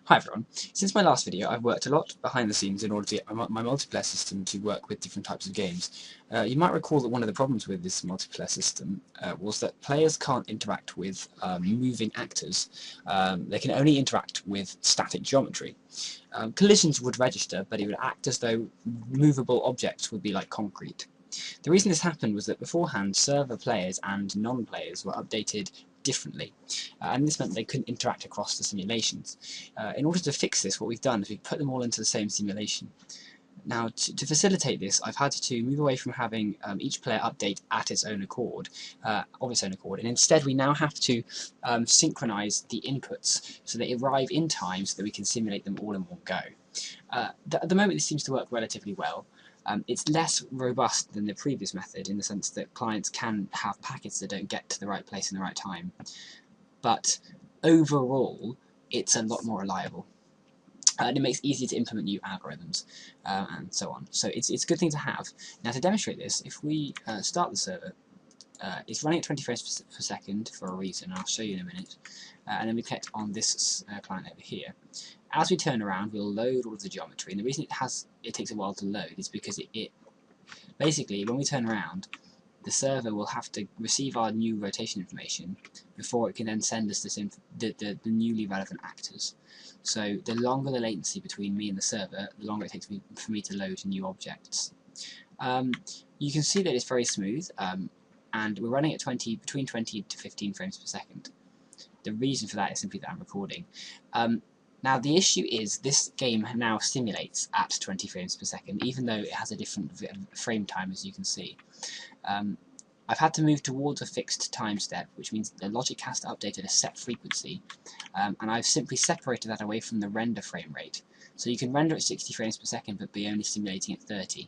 Hi everyone. Since my last video, I've worked a lot behind the scenes in order to get my multiplayer system to work with different types of games. You might recall that one of the problems with this multiplayer system was that players can't interact with moving actors. They can only interact with static geometry. Collisions would register, but it would act as though movable objects would be like concrete. The reason this happened was that beforehand, server players and non-players were updated differently, and this meant they couldn't interact across the simulations. In order to fix this, what we've done is we've put them all into the same simulation. Now, to facilitate this, I've had to move away from having each player update at its own accord, and instead we now have to synchronize the inputs so they arrive in time so that we can simulate them all in one go. At the moment, this seems to work relatively well. It's less robust than the previous method in the sense that clients can have packets that don't get to the right place in the right time, but overall it's a lot more reliable. And it makes it easier to implement new algorithms and so on. So it's a good thing to have. Now, to demonstrate this, if we start the server, it's running at 20 frames per second for a reason, I'll show you in a minute, and then we click on this client over here. As we turn around, we'll load all of the geometry, and the reason it takes a while to load is because it basically, when we turn around, the server will have to receive our new rotation information before it can then send us the newly relevant actors. So the longer the latency between me and the server, the longer it takes for me to load new objects. You can see that it's very smooth, and we're running at between 20 to 15 frames per second. The reason for that is simply that I'm recording. Now the issue is this game now simulates at 20 frames per second, even though it has a different frame time, as you can see. I've had to move towards a fixed time step, which means the logic has to update at a set frequency, and I've simply separated that away from the render frame rate. So you can render at 60 frames per second but be only simulating at 30.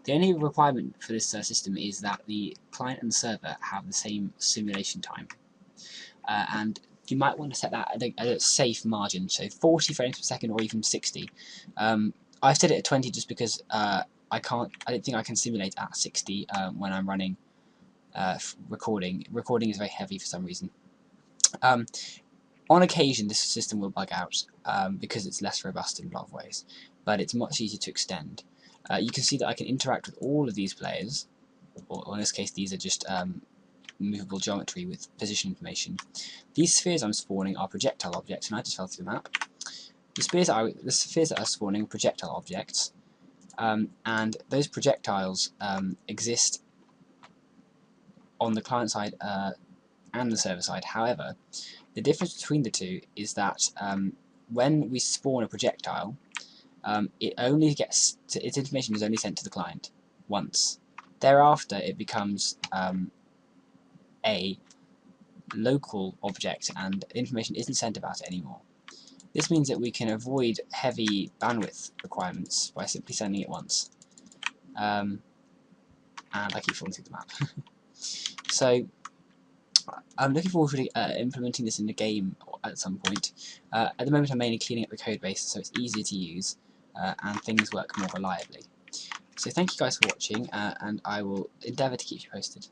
The only requirement for this system is that the client and the server have the same simulation time, and you might want to set that at a safe margin, so 40 frames per second or even 60. I've set it at 20 just because I don't think I can simulate at 60 when I'm running recording. Recording is very heavy for some reason. On occasion this system will bug out because it's less robust in a lot of ways, but it's much easier to extend. You can see that I can interact with all of these players, or in this case these are just movable geometry with position information. These spheres I'm spawning are projectile objects, and I just fell through the map. The spheres that are spawning are projectile objects, and those projectiles exist on the client side and the server side. However, the difference between the two is that when we spawn a projectile, its information is only sent to the client once. Thereafter, it becomes a local object, and information isn't sent about it anymore. This means that we can avoid heavy bandwidth requirements by simply sending it once. And I keep falling through the map. So I'm looking forward to implementing this in the game at some point. At the moment I'm mainly cleaning up the code base so it's easier to use and things work more reliably. So thank you guys for watching, and I will endeavour to keep you posted.